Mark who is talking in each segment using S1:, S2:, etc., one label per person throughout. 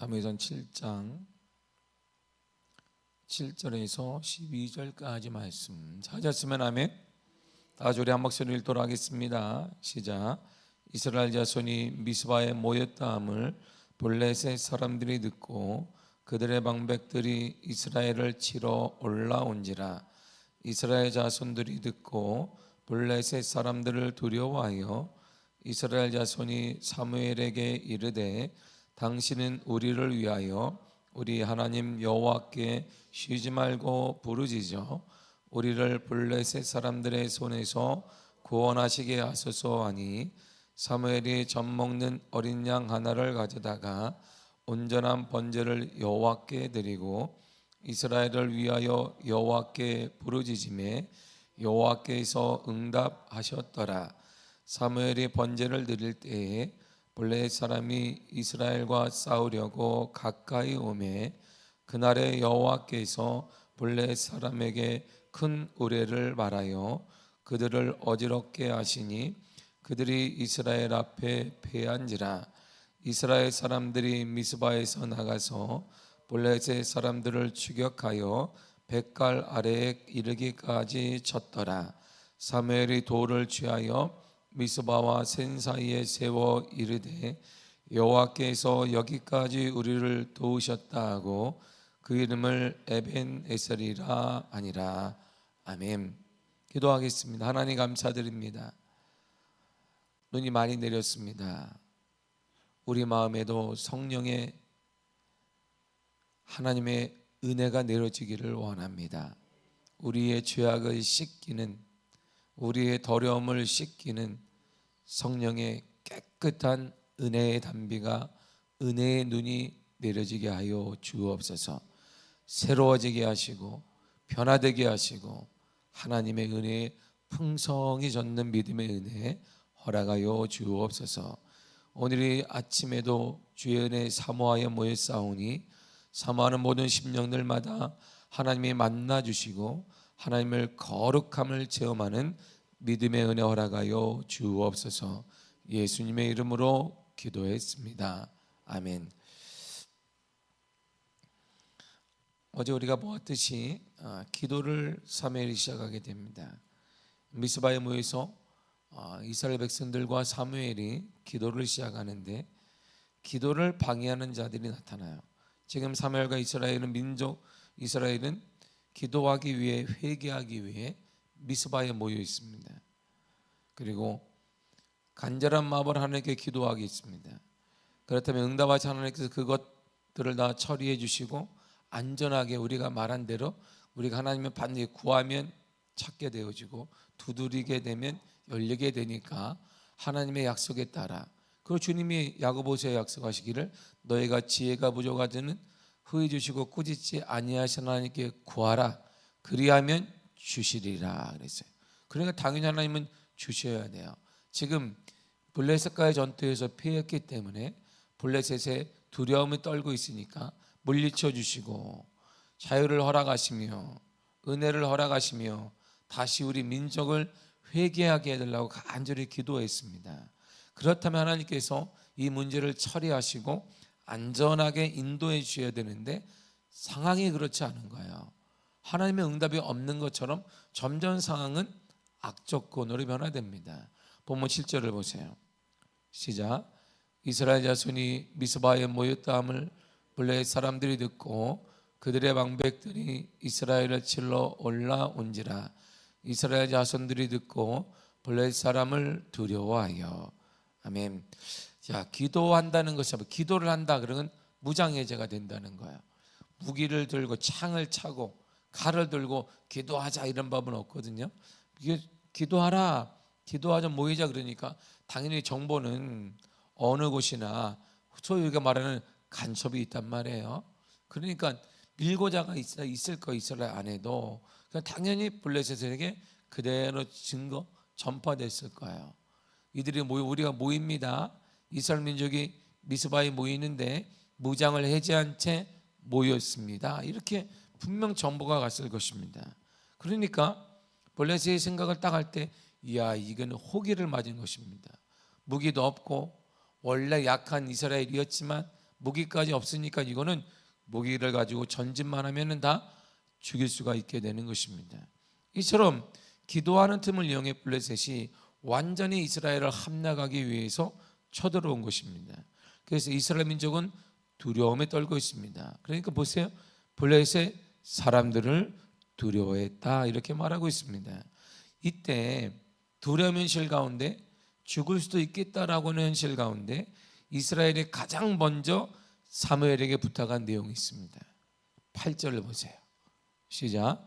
S1: 사무엘상 7장 7절에서 12절까지 말씀 찾았으면 아멘. 다 같이 우리 한 목소리를 읽도록 하겠습니다. 시작. 이스라엘 자손이 미스바에 모였다함을 블레셋 사람들이 듣고 그들의 방백들이 이스라엘을 치러 올라온지라. 이스라엘 자손들이 듣고 블레셋 사람들을 두려워하여 이스라엘 자손이 사무엘에게 이르되 당신은 우리를 위하여 우리 하나님 여호와께 쉬지 말고 부르짖어 우리를 블레셋 사람들의 손에서 구원하시게 하소서 하니 사무엘이 젖먹는 어린 양 하나를 가져다가 온전한 번제를 여호와께 드리고 이스라엘을 위하여 여호와께 부르짖음에 여호와께서 응답하셨더라. 사무엘이 번제를 드릴 때에 블레셋 사람이 이스라엘과 싸우려고 가까이 오매 그날에 여호와께서 블레셋 사람에게 큰 우레를 말하여 그들을 어지럽게 하시니 그들이 이스라엘 앞에 패한지라. 이스라엘 사람들이 미스바에서 나가서 블레셋 사람들을 추격하여 벳갈 아래에 이르기까지 쳤더라. 사무엘이 돌을 취하여 미스바와 센 사이에 세워 이르되 여호와께서 여기까지 우리를 도우셨다 하고 그 이름을 에벤에셀이라 하니라. 아멘. 기도하겠습니다. 하나님 감사드립니다. 눈이 많이 내렸습니다. 우리 마음에도 성령의 하나님의 은혜가 내려지기를 원합니다. 우리의 죄악을 씻기는, 우리의 더러움을 씻기는 성령의 깨끗한 은혜의 단비가, 은혜의 눈이 내려지게 하여 주옵소서. 새로워지게 하시고 변화되게 하시고 하나님의 은혜에 풍성히 젖는 믿음의 은혜 허락하여 주옵소서. 오늘 아침에도 주의 은혜 사모하여 모였사오니 사모하는 모든 심령들마다 하나님이 만나주시고 하나님을 거룩함을 체험하는 믿음의 은혜 허락하여 주옵소서. 예수님의 이름으로 기도했습니다. 아멘. 어제 우리가 보았듯이 기도를 사무엘이 시작하게 됩니다. 미스바에 모여서 이스라엘 백성들과 사무엘이 기도를 시작하는데 기도를 방해하는 자들이 나타나요. 지금 사무엘과 이스라엘은 이스라엘은 기도하기 위해, 회개하기 위해 미스바에 모여 있습니다. 그리고 간절한 마음으로 하나님께 기도하기 있습니다. 그렇다면 응답하시 하나님께서 그것들을 다 처리해 주시고 안전하게 우리가 말한 대로 우리가 하나님을 반드시 구하면 찾게 되어지고 두드리게 되면 열리게 되니까 하나님의 약속에 따라, 그리고 주님이 야고보서에 약속하시기를 너희가 지혜가 부족하지는 후회 주시고 꾸짖지 아니하신 하나님께 구하라 그리하면 주시리라 그랬어요. 그러니까 당연히 하나님은 주셔야 돼요. 지금 블레셋과의 전투에서 패했기 때문에 블레셋의 두려움을 떨고 있으니까 물리쳐 주시고 자유를 허락하시며 은혜를 허락하시며 다시 우리 민족을 회개하게 해달라고 간절히 기도했습니다. 그렇다면 하나님께서 이 문제를 처리하시고 안전하게 인도해 주셔야 되는데 상황이 그렇지 않은 거예요. 하나님의 응답이 없는 것처럼 점점 상황은 악조건으로 변화됩니다. 본문 7절을 보세요. 시작. 이스라엘 자손이 미스바에 모였다함을 블레셋 사람들이 듣고 그들의 방백들이 이스라엘을 치러 올라온지라. 이스라엘 자손들이 듣고 블레셋 사람을 두려워하여. 아멘. 자, 기도한다는 것이, 기도를 한다 그러면 무장해제가 된다는 거예요. 무기를 들고 창을 차고 칼을 들고 기도하자 이런 법은 없거든요. 이게 기도하라, 기도하자 모이자 그러니까 당연히 정보는 어느 곳이나 소위 우리가 말하는 간첩이 있단 말이에요. 그러니까 밀고자가 있을 거 이스라엘 안에도 당연히 블레셋에게 그대로 증거 전파됐을 거예요. 이들이 우리가 모입니다. 이스라엘 민족이 미스바에 모이는데 무장을 해제한 채 모였습니다. 이렇게 분명 정보가 갔을 것입니다. 그러니까 블레셋의 생각을 딱 할 때 이야, 이거는 호기를 맞은 것입니다. 무기도 없고 원래 약한 이스라엘이었지만 무기까지 없으니까 이거는 무기를 가지고 전진만 하면은 다 죽일 수가 있게 되는 것입니다. 이처럼 기도하는 틈을 이용해 블레셋이 완전히 이스라엘을 함락하기 위해서 쳐들어온 것입니다. 그래서 이스라엘 민족은 두려움에 떨고 있습니다. 그러니까 보세요, 블레셋 사람들을 두려워했다 이렇게 말하고 있습니다. 이때 두려움 현실 가운데 죽을 수도 있겠다라고 하는 현실 가운데 이스라엘이 가장 먼저 사무엘에게 부탁한 내용이 있습니다. 8절을 보세요. 시작.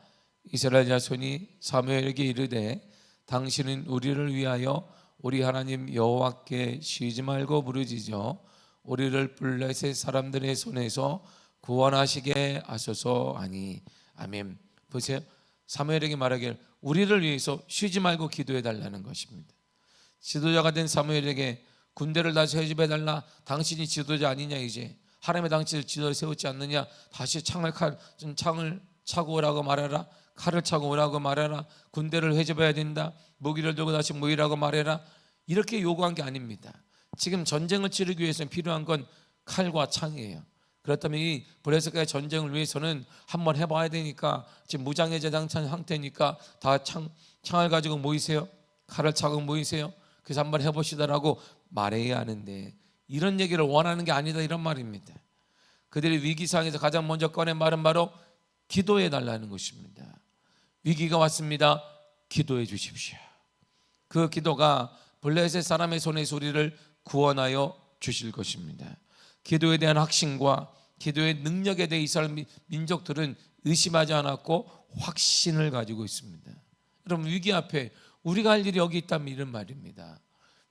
S1: 이스라엘 자손이 사무엘에게 이르되 당신은 우리를 위하여 우리 하나님 여호와께 쉬지 말고 부르짖어 우리를 블레셋 사람들의 손에서 구원하시게 하소서 하니. 아멘. 보세요, 사무엘에게 말하길 우리를 위해서 쉬지 말고 기도해 달라는 것입니다. 지도자가 된 사무엘에게 군대를 다시 해집해 달라, 당신이 지도자 아니냐, 이제 하나님의 당신을 지도에 세우지 않느냐, 다시 창을 차고 오라고 말해라, 칼을 차고 오라고 말해라, 군대를 회집해야 된다, 무기를 들고 다시 모이라고 말해라, 이렇게 요구한 게 아닙니다. 지금 전쟁을 치르기 위해서는 필요한 건 칼과 창이에요. 그렇다면 이 블레셋과의 전쟁을 위해서는 한번 해봐야 되니까, 지금 무장해제 당찬 상태니까 다 창을 가지고 모이세요, 칼을 차고 모이세요, 그래서 한번 해보시다라고 말해야 하는데 이런 얘기를 원하는 게 아니다 이런 말입니다. 그들이 위기 상황에서 가장 먼저 꺼낸 말은 바로 기도해 달라는 것입니다. 위기가 왔습니다, 기도해 주십시오. 그 기도가 블레셋 사람의 손에서 우리를 구원하여 주실 것입니다. 기도에 대한 확신과 기도의 능력에 대해 이스라엘 민족들은 의심하지 않았고 확신을 가지고 있습니다. 여러분, 위기 앞에 우리가 할 일이 여기 있다면 이런 말입니다.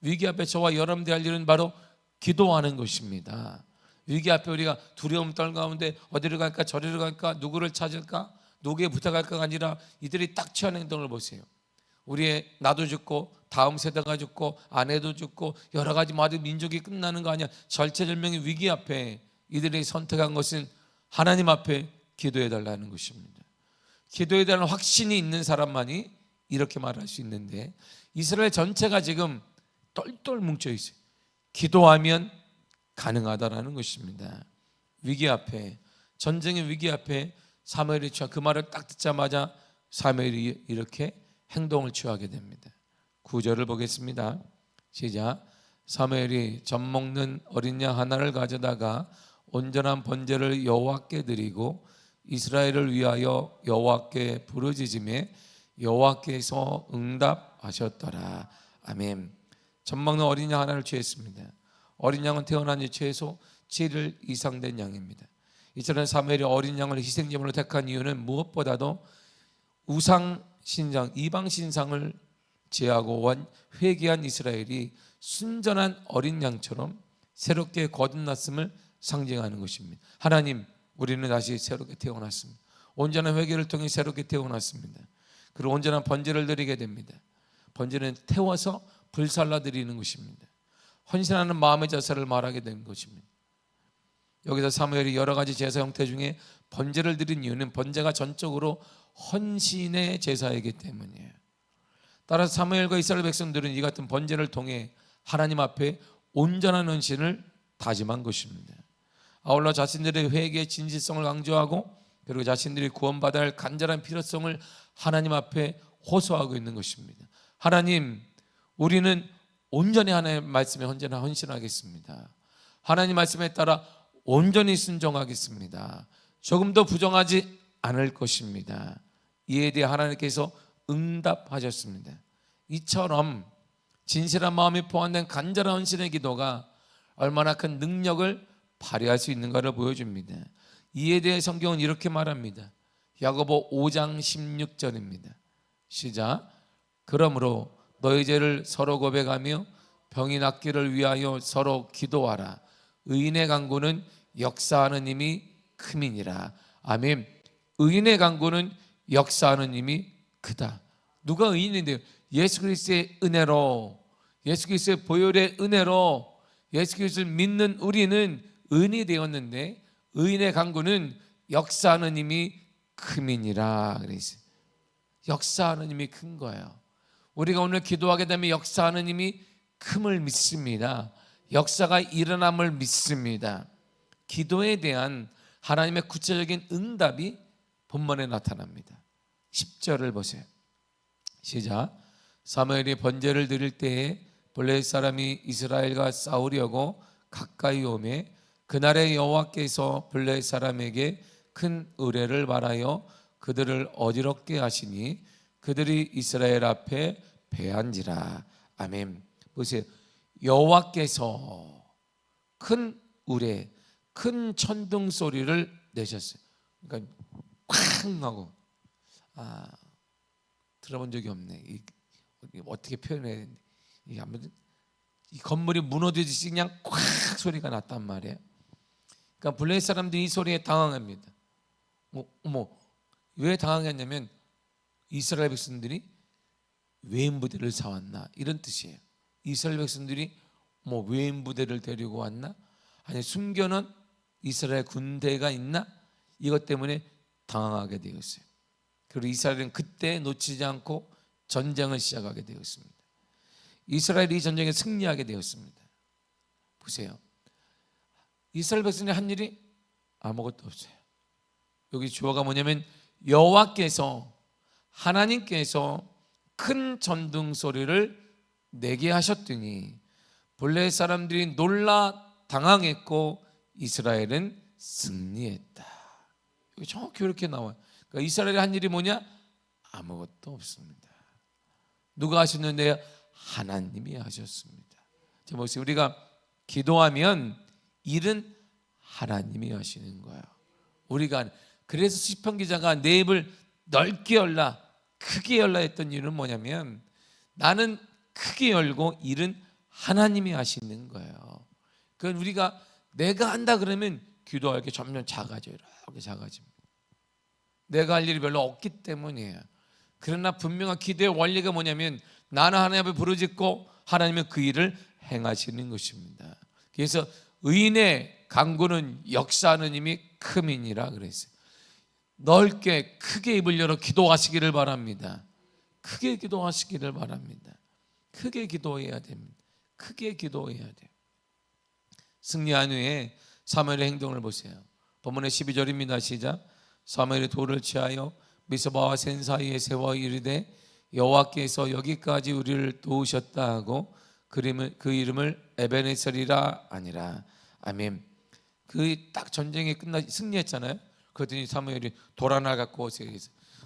S1: 위기 앞에 저와 여러분들이 할 일은 바로 기도하는 것입니다. 위기 앞에 우리가 두려움 떨 가운데 어디를 갈까 저리를 갈까 누구를 찾을까 누구에 부탁할까가 아니라 이들이 딱 취한 행동을 보세요. 우리의 나도 죽고 다음 세대가 죽고 아내도 죽고 여러 가지 모든 민족이 끝나는 거 아니야. 절체절명의 위기 앞에 이들이 선택한 것은 하나님 앞에 기도해 달라는 것입니다. 기도에 대한 확신이 있는 사람만이 이렇게 말할 수 있는데 이스라엘 전체가 지금 똘똘 뭉쳐 있어요. 기도하면 가능하다라는 것입니다. 위기 앞에, 전쟁의 위기 앞에 사무엘이 그 말을 딱 듣자마자 사무엘이 이렇게 행동을 취하게 됩니다. 9절을 보겠습니다. 시작. 사무엘이 젖 먹는 어린 양 하나를 가져다가 온전한 번제를 여호와께 드리고 이스라엘을 위하여 여호와께 부르짖으며 여호와께서 응답하셨더라. 아멘. 젖 먹는 어린 양 하나를 취했습니다. 어린 양은 태어난 지 최소 7일 이상 된 양입니다. 이처럼 사무엘이 어린 양을 희생제물로 택한 이유는 무엇보다도 우상 신상, 이방 신상을 제하고 회개한 이스라엘이 순전한 어린 양처럼 새롭게 거듭났음을 상징하는 것입니다. 하나님, 우리는 다시 새롭게 태어났습니다. 온전한 회개를 통해 새롭게 태어났습니다. 그리고 온전한 번제를 드리게 됩니다. 번제는 태워서 불살라 드리는 것입니다. 헌신하는 마음의 제사를 말하게 된 것입니다. 여기서 사무엘이 여러 가지 제사 형태 중에 번제를 드린 이유는 번제가 전적으로 헌신의 제사이기 때문이에요. 따라서 사무엘과 이스라엘 백성들은 이 같은 번제를 통해 하나님 앞에 온전한 헌신을 다짐한 것입니다. 아울러 자신들의 회개의 진실성을 강조하고 그리고 자신들이 구원받아야 할 간절한 필요성을 하나님 앞에 호소하고 있는 것입니다. 하나님, 우리는 온전히 하나님의 말씀에 헌신하겠습니다. 하나님 말씀에 따라 온전히 순종하겠습니다. 조금 더 부정하지 않을 것입니다. 이에 대해 하나님께서 응답하셨습니다. 이처럼 진실한 마음이 포함된 간절한 헌신의 기도가 얼마나 큰 능력을 발휘할 수 있는가를 보여줍니다. 이에 대해 성경은 이렇게 말합니다. 야고보 5장 16절입니다. 시작. 그러므로 너희 죄를 서로 고백하며 병이 낫기를 위하여 서로 기도하라. 의인의 간구는 역사하는 힘이 큼이니라. 아멘. 의인의 간구는 역사하는 힘이 크다. 누가 의인인데요? 예수 그리스도의 은혜로, 예수 그리스도의 보혈의 은혜로 예수 그리스도를 믿는 우리는 의인이 되었는데 의인의 간구는 역사하는 힘이 큼이니라 그랬어요. 역사하는 힘이 큰 거예요. 우리가 오늘 기도하게 되면 역사하는 힘이 큼을 믿습니다. 역사가 일어남을 믿습니다. 기도에 대한 하나님의 구체적인 응답이 본문에 나타납니다. 10절을 보세요. 시작. 사무엘이 번제를 드릴 때에 블레셋 사람이 이스라엘과 싸우려고 가까이 오매 그날에 여호와께서 블레셋 사람에게 큰 의뢰를 말하여 그들을 어지럽게 하시니 그들이 이스라엘 앞에 패한지라. 아멘. 보세요. 여호와께서 큰 의뢰, 큰 천둥 소리를 내셨어요. 그러니까 쾅 하고, 들어본 적이 없네. 어떻게 표현해야 되는데, 아무튼 이 건물이 무너지듯이 그냥 콱 소리가 났단 말이에요. 그러니까 블레셋 사람들이 이 소리에 당황합니다. 왜 당황했냐면 이스라엘 백성들이 외인 부대를 사왔나 이런 뜻이에요. 이스라엘 백성들이 외인 부대를 데리고 왔나? 아니 숨겨놓은 이스라엘 군대가 있나? 이것 때문에 당황하게 되었어요. 그리고 이스라엘은 그때 놓치지 않고 전쟁을 시작하게 되었습니다. 이스라엘이 이 전쟁에 승리하게 되었습니다. 보세요. 이스라엘 백성이 한 일이 아무것도 없어요. 여기 주어가 뭐냐면 여호와께서 하나님께서 큰 전등 소리를 내게 하셨더니 블레셋 사람들이 놀라 당황했고 이스라엘은 승리했다. 여기 정확히 이렇게 나와요. 그러니까 이스라엘이 한 일이 뭐냐? 아무것도 없습니다. 누가 하셨는데요? 하나님이 하셨습니다. 자, 보세요. 우리가 기도하면 일은 하나님이 하시는 거예요. 우리가 그래서 시편 기자가 내 입을 넓게 열라 크게 열라 했던 이유는 뭐냐면 나는 크게 열고 일은 하나님이 하시는 거예요. 그건 우리가 내가 한다 그러면 기도할 게 점점 작아져요. 이렇게 작아집니다. 내가 할 일이 별로 없기 때문이에요. 그러나 분명한 기도의 원리가 뭐냐면 나는 하나님 앞에 부르짖고 하나님은 그 일을 행하시는 것입니다. 그래서 의인의 간구는 역사하는 힘이 크민이라 그랬어요. 넓게 크게 입을 열어 기도하시기를 바랍니다. 크게 기도하시기를 바랍니다. 크게 기도해야 됩니다. 크게 기도해야 돼요. 승리한 후에 사무엘의 행동을 보세요. 본문의 12절입니다. 시작. 사무엘이 돌을 취하여 미스바와 센 사이에 세워 이르되 여호와께서 여기까지 우리를 도우셨다 하고 그 이름을 에베네셀이라 아니라. 아멘. 그 딱 전쟁이 승리했잖아요. 그랬더니 사무엘이 돌 하나 갖고 오세요.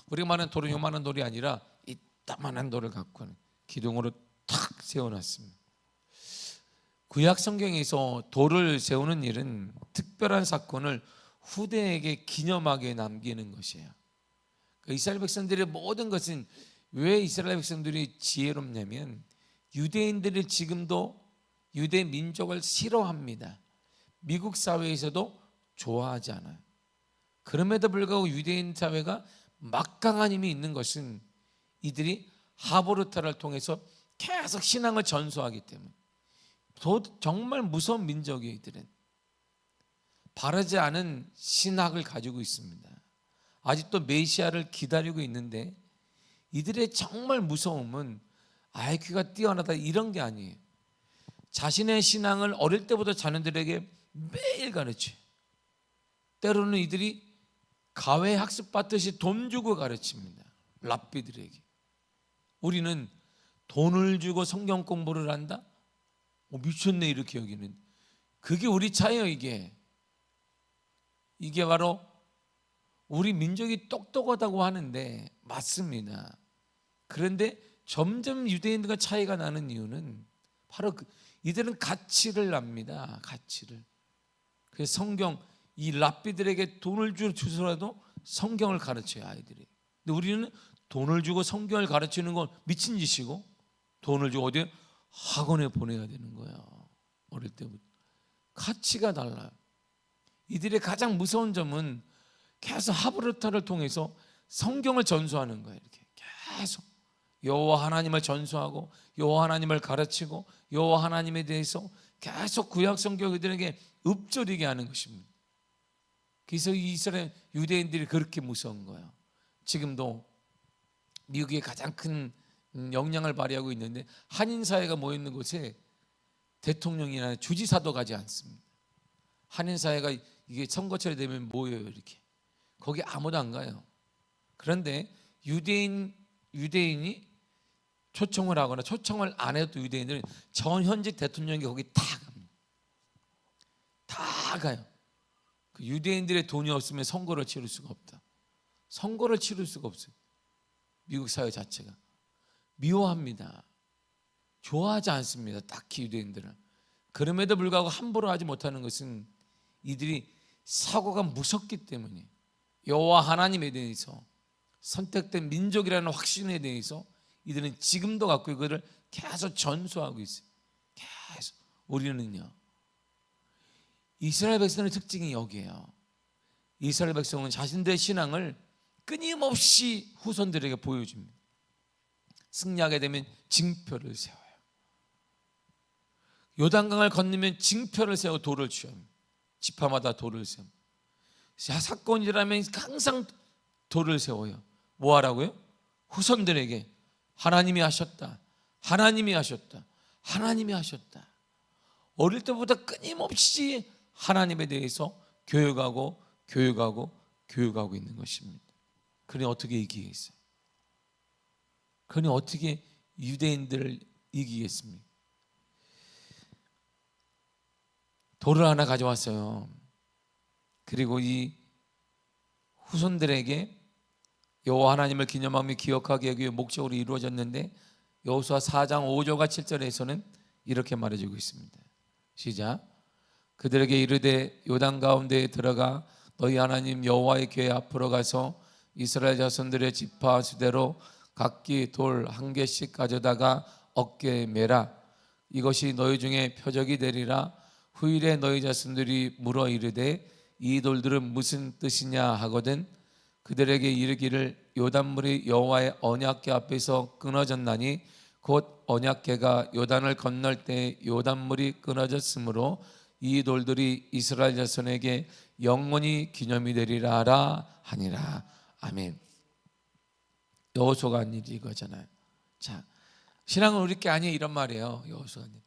S1: 우리가 말하는 돌은 요만한 돌이 아니라 이따만한 돌을 갖고 하는 기둥으로 탁 세워놨습니다. 구약 성경에서 돌을 세우는 일은 특별한 사건을 후대에게 기념하게 남기는 것이에요. 이스라엘 백성들의 모든 것은 왜 이스라엘 백성들이 지혜롭냐면 유대인들이 지금도 유대 민족을 싫어합니다. 미국 사회에서도 좋아하지 않아요. 그럼에도 불구하고 유대인 사회가 막강한 힘이 있는 것은 이들이 하보르타를 통해서 계속 신앙을 전수하기 때문에. 정말 무서운 민족이에요. 이들은 바르지 않은 신학을 가지고 있습니다. 아직도 메시아를 기다리고 있는데 이들의 정말 무서움은 IQ가 뛰어나다 이런 게 아니에요. 자신의 신앙을 어릴 때부터 자녀들에게 매일 가르쳐요. 때로는 이들이 가외 학습 받듯이 돈 주고 가르칩니다. 랍비들에게. 우리는 돈을 주고 성경 공부를 한다? 미쳤네 이렇게 여기는. 그게 우리 차예요. 이게 바로 우리 민족이 똑똑하다고 하는데 맞습니다. 그런데 점점 유대인들과 차이가 나는 이유는 바로 이들은 가치를 납니다. 가치를. 그래서 성경 이 랍비들에게 돈을 주서라도 성경을 가르쳐요. 아이들이. 근데 우리는 돈을 주고 성경을 가르치는 건 미친 짓이고 돈을 주고 어디에 학원에 보내야 되는 거야. 어릴 때부터. 가치가 달라요. 이들의 가장 무서운 점은 계속 하브르타를 통해서 성경을 전수하는 거예요. 이렇게 계속 여호와 하나님을 전수하고 여호와 하나님을 가르치고 여호와 하나님에 대해서 계속 구약 성경 그들에게 읊조리게 하는 것입니다. 그래서 이스라엘 유대인들이 그렇게 무서운 거예요. 지금도 미국이 가장 큰 영향을 발휘하고 있는데 한인 사회가 모여 있는 곳에 대통령이나 주지사도 가지 않습니다. 한인 사회가 이게 선거철이 되면 모여요. 이렇게 거기 아무도 안 가요. 그런데 유대인이 초청을 하거나 초청을 안 해도 유대인들은 전 현직 대통령이 거기 다 갑니다. 다 가요. 그 유대인들의 돈이 없으면 선거를 치를 수가 없다. 선거를 치를 수가 없어요. 미국 사회 자체가 미워합니다. 좋아하지 않습니다. 딱히 유대인들은. 그럼에도 불구하고 함부로 하지 못하는 것은 이들이 사고가 무섭기 때문에 여호와 하나님에 대해서 선택된 민족이라는 확신에 대해서 이들은 지금도 갖고 이거를 계속 전수하고 있어요. 계속. 우리는요, 이스라엘 백성의 특징이 여기에요. 이스라엘 백성은 자신들의 신앙을 끊임없이 후손들에게 보여줍니다. 승리하게 되면 징표를 세워요. 요단강을 건너면 징표를 세워 돌을 취합니다. 지파마다 돌을 세웁니다. 사건이라면 항상 돌을 세워요. 뭐 하라고요? 후손들에게 하나님이 하셨다, 하나님이 하셨다, 하나님이 하셨다. 어릴 때보다 끊임없이 하나님에 대해서 교육하고 있는 것입니다. 그러니 어떻게 이기겠어요? 그러니 어떻게 유대인들을 이기겠습니까? 돌을 하나 가져왔어요. 그리고 이 후손들에게 여호와 하나님을 기념하며 기억하게 하기 위해 목적으로 이루어졌는데, 여호수아 4장 5절과 7절에서는 이렇게 말해주고 있습니다. 시작. 그들에게 이르되 요단 가운데에 들어가 너희 하나님 여호와의 궤 앞으로 가서 이스라엘 자손들의 지파 수대로 각기 돌 한 개씩 가져다가 어깨에 매라. 이것이 너희 중에 표적이 되리라. 후일에 너희 자손들이 물어 이르되 이 돌들은 무슨 뜻이냐 하거든 그들에게 이르기를 요단물이 여호와의 언약궤 앞에서 끊어졌나니 곧 언약궤가 요단을 건널 때 요단물이 끊어졌으므로 이 돌들이 이스라엘 자손에게 영원히 기념이 되리라 하라 하니라. 아멘. 여호수아가 한 일이 이거잖아요. 자, 신앙은 우리 게 아니에요 이런 말이에요. 여호수아님.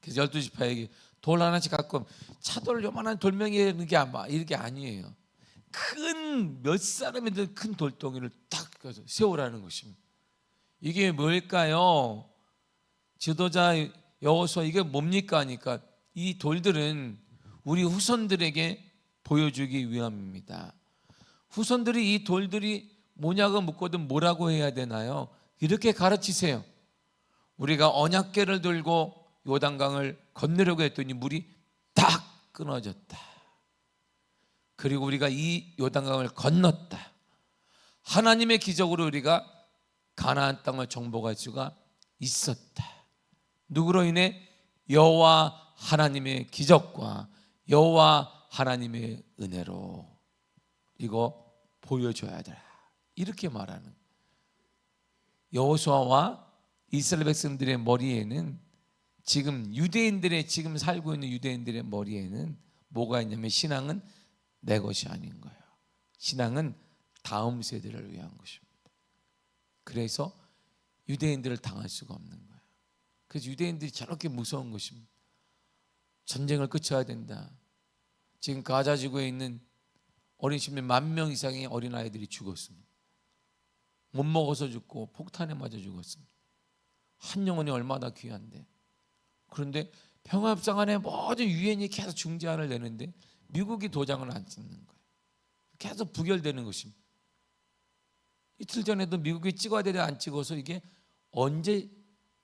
S1: 그래서 12지파에게 돌 하나씩 갖고 차돌 요만한 돌멩이 있는 게 이게 아니에요. 큰 몇 사람이든 큰 돌덩이를 딱 세우라는 것입니다. 이게 뭘까요? 지도자 여호수아 이게 뭡니까 하니까 이 돌들은 우리 후손들에게 보여주기 위함입니다. 후손들이 이 돌들이 뭐냐고 묻거든 뭐라고 해야 되나요? 이렇게 가르치세요. 우리가 언약궤를 들고 요단강을 건너려고 했더니 물이 딱 끊어졌다. 그리고 우리가 이 요단강을 건넜다. 하나님의 기적으로 우리가 가나안 땅을 정복할 수가 있었다. 누구로 인해? 여호와 하나님의 기적과 여호와 하나님의 은혜로. 이거 보여줘야 돼. 이렇게 말하는. 여호수아와 이스라엘 백성들의 머리에는 지금 지금 살고 있는 유대인들의 머리에는 뭐가 있냐면 신앙은 내 것이 아닌 거예요. 신앙은 다음 세대를 위한 것입니다. 그래서 유대인들을 당할 수가 없는 거예요. 그래서 유대인들이 저렇게 무서운 것입니다. 전쟁을 끝쳐야 된다. 지금 가자 지구에 있는 어린 시민 10,000명 이상의 어린아이들이 죽었습니다. 못 먹어서 죽고 폭탄에 맞아 죽었습니다. 한 영혼이 얼마나 귀한데. 그런데 평화협정안에 모든 유엔이 계속 중재안을 내는데 미국이 도장을 안 찍는 거예요. 계속 부결되는 것입니다. 이틀 전에도 미국이 찍어야 되는데 안 찍어서 이게 언제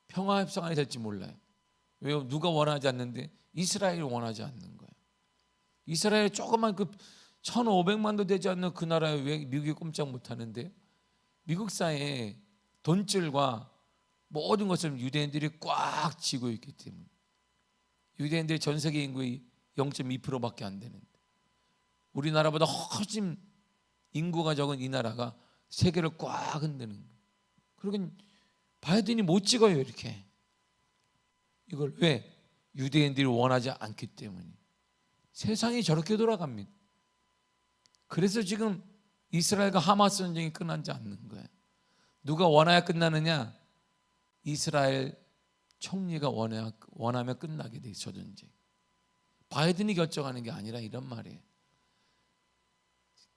S1: 평화협정안이 될지 몰라요. 왜요? 누가 원하지 않는데 이스라엘이 원하지 않는 거예요. 이스라엘이 조그만 1,500만도 되지 않는 그 나라에 왜 미국이 꼼짝 못하는데, 미국 사회에 돈줄과 모든 것을 유대인들이 꽉 쥐고 있기 때문에. 유대인들이 전 세계 인구의 0.2%밖에 안 되는데 우리나라보다 훨씬 인구가 적은 이 나라가 세계를 꽉 흔드는 거예요. 그러긴 바이든이 못 찍어요 이렇게. 이걸 왜? 유대인들이 원하지 않기 때문에. 세상이 저렇게 돌아갑니다. 그래서 지금 이스라엘과 하마스 전쟁이 끝나지 않는 거예요. 누가 원해야 끝나느냐? 이스라엘 총리가 원하면 끝나게 돼. 저 전쟁. 바이든이 결정하는 게 아니라 이런 말이에요.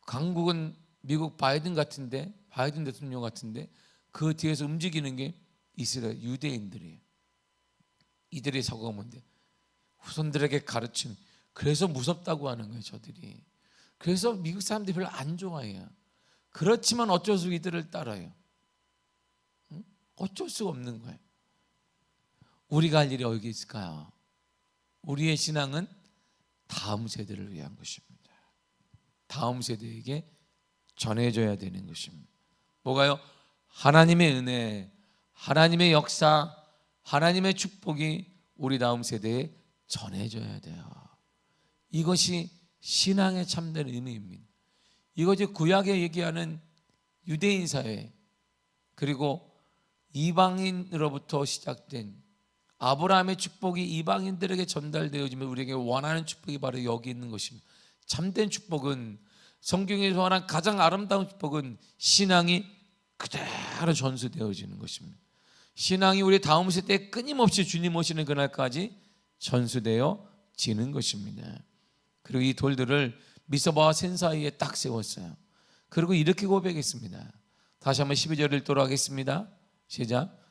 S1: 강국은 미국 바이든 같은데, 바이든 대통령 같은데 그 뒤에서 움직이는 게 이스라엘 유대인들이에요. 이들의 사고가 뭔데? 후손들에게 가르침. 그래서 무섭다고 하는 거예요, 저들이. 그래서 미국 사람들이 별로 안 좋아해요. 그렇지만 어쩔 수 없이 이들을 따라요. 어쩔 수가 없는 거예요. 우리가 할 일이 어디 있을까요? 우리의 신앙은 다음 세대를 위한 것입니다. 다음 세대에게 전해져야 되는 것입니다. 뭐가요? 하나님의 은혜, 하나님의 역사, 하나님의 축복이 우리 다음 세대에 전해져야 돼요. 이것이 신앙의 참된 의미입니다. 이것이 구약에 얘기하는 유대인 사회, 그리고 이방인으로부터 시작된 아브라함의 축복이 이방인들에게 전달되어지면 우리에게 원하는 축복이 바로 여기 있는 것입니다. 참된 축복은, 성경에서 말한 가장 아름다운 축복은 신앙이 그대로 전수되어지는 것입니다. 신앙이 우리 다음 세대에 끊임없이 주님 오시는 그날까지 전수되어지는 것입니다. 그리고 이 돌들을 미스바와 센 사이에 딱 세웠어요. 그리고 이렇게 고백했습니다. 다시 한번 12절을 읽도록 하겠습니다. 시작.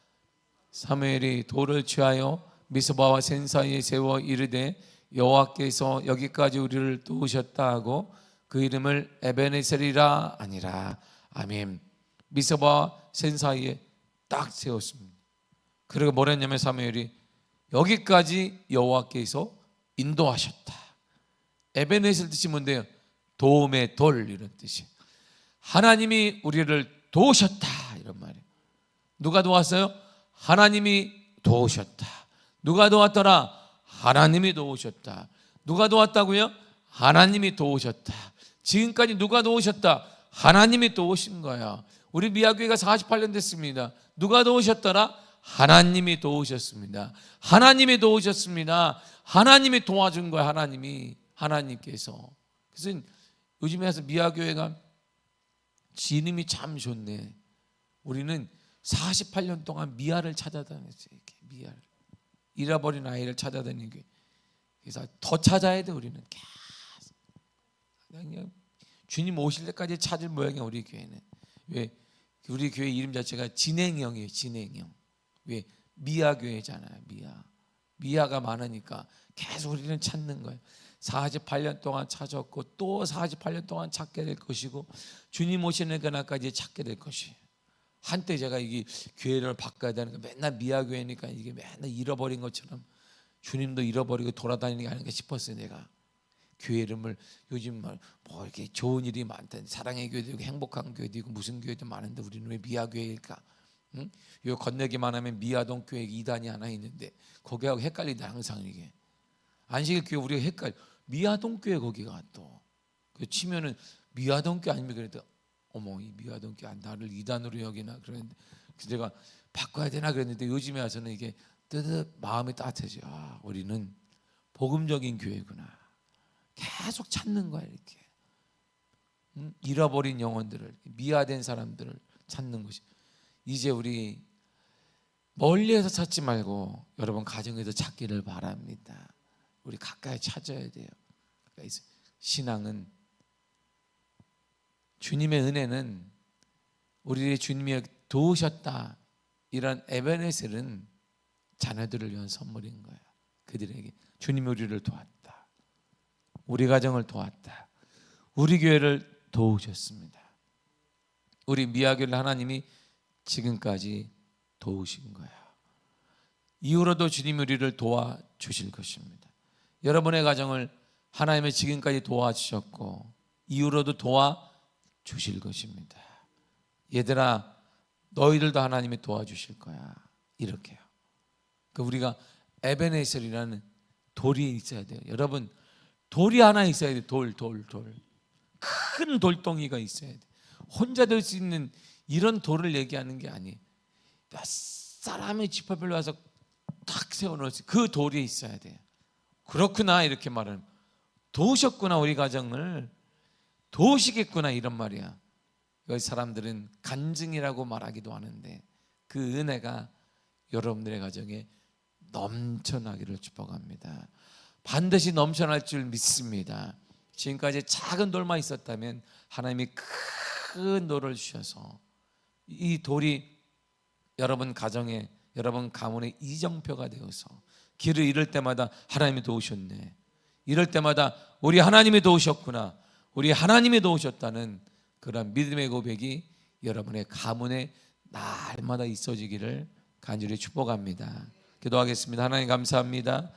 S1: 사무엘이 돌을 취하여 미스바와 센 사이에 세워 이르되 여호와께서 여기까지 우리를 도우셨다 하고 그 이름을 에베네셀이라 아니라. 아멘. 미스바와 센 사이에 딱 세웠습니다. 그리고 뭐라 했냐면 사무엘이 여기까지 여호와께서 인도하셨다. 에베네셀 뜻이 뭔데요? 도움의 돌, 이런 뜻이에요. 하나님이 우리를 도우셨다, 이런 말이에요. 누가 도왔어요? 하나님이 도우셨다. 누가 도왔더라? 하나님이 도우셨다. 누가 도왔다고요? 하나님이 도우셨다. 지금까지 누가 도우셨다? 하나님이 도우신 거야. 우리 미아교회가 48년 됐습니다. 누가 도우셨더라? 하나님이 도우셨습니다. 하나님이 도우셨습니다. 하나님이 도와준 거야. 하나님께서. 그래서 요즘에 와서 미아교회가 지름이 참 좋네. 우리는 48년 동안 미아를 찾아다녔어요. 이렇게 미아를, 잃어버린 아이를 찾아다니는 게. 그래서 더 찾아야 돼. 우리는 계속 그냥 주님 오실 때까지 찾을 모양이야. 우리 교회는. 왜? 우리 교회 이름 자체가 진행형이에요. 진행형. 왜? 미아 교회잖아요. 미아가 많으니까 계속 우리는 찾는 거예요. 48년 동안 찾았고 또 48년 동안 찾게 될 것이고 주님 오시는 그날까지 찾게 될 것이에요. 한때 제가 이게 교회를 바꿔야 되는 거, 맨날 미아 교회니까 이게 맨날 잃어버린 것처럼 주님도 잃어버리고 돌아다니는 게 아닌가 싶었어요. 내가 교회 이름을 요즘 뭐 이렇게 좋은 일이 많다, 사랑의 교회도 있고 행복한 교회도 있고 무슨 교회도 많은데 우리는 왜 미아 교회일까? 응? 요 건너기만 하면 미아동 교회 2단이 하나 있는데 거기하고 헷갈린다 항상. 이게 안식일 교회 우리가 헷갈려. 미아동 교회 거기가 또 치면은 미아동 교회 아니면 그래도 어머 이 미아동 교회 나를 2단으로 여기나 그랬는데 제가 바꿔야 되나 그랬는데 요즘에 와서는 이게 뜨뜻 마음이 따뜻해져. 아, 우리는 복음적인 교회구나. 계속 찾는 거야. 이렇게 잃어버린 영혼들을, 미아된 사람들을 찾는 것이. 이제 우리 멀리에서 찾지 말고 여러분 가정에서 찾기를 바랍니다. 우리 가까이 찾아야 돼요. 신앙은, 주님의 은혜는, 우리의 주님이 도우셨다, 이런 에베네셀은 자녀들을 위한 선물인 거예요. 그들에게 주님이 우리를 도왔다, 우리 가정을 도왔다, 우리 교회를 도우셨습니다. 우리 미아교를 하나님이 지금까지 도우신 거예요. 이후로도 주님이 우리를 도와주실 것입니다. 여러분의 가정을 하나님이 지금까지 도와주셨고 이후로도 도와주실 것입니다. 얘들아 너희들도 하나님이 도와주실 거야. 이렇게요. 우리가 에베네셀이라는 돌이 있어야 돼요. 여러분 돌이 하나 있어야 돼요. 돌. 큰 돌덩이가 있어야 돼요. 혼자 될 수 있는 이런 돌을 얘기하는 게 아니에요. 몇 사람의 집합별로 와서 탁 세워놓지, 그 돌이 있어야 돼요. 그렇구나 이렇게 말하는, 도우셨구나, 우리 가정을 도우시겠구나 이런 말이야. 여기 사람들은 간증이라고 말하기도 하는데 그 은혜가 여러분들의 가정에 넘쳐나기를 축복합니다. 반드시 넘쳐날 줄 믿습니다. 지금까지 작은 돌만 있었다면 하나님이 큰 돌을 주셔서 이 돌이 여러분 가정에, 여러분 가문의 이정표가 되어서 길을 잃을 때마다 하나님이 도우셨네, 이럴 때마다 우리 하나님이 도우셨구나, 우리 하나님이 도우셨다는 그런 믿음의 고백이 여러분의 가문에 날마다 있어지기를 간절히 축복합니다. 기도하겠습니다. 하나님 감사합니다.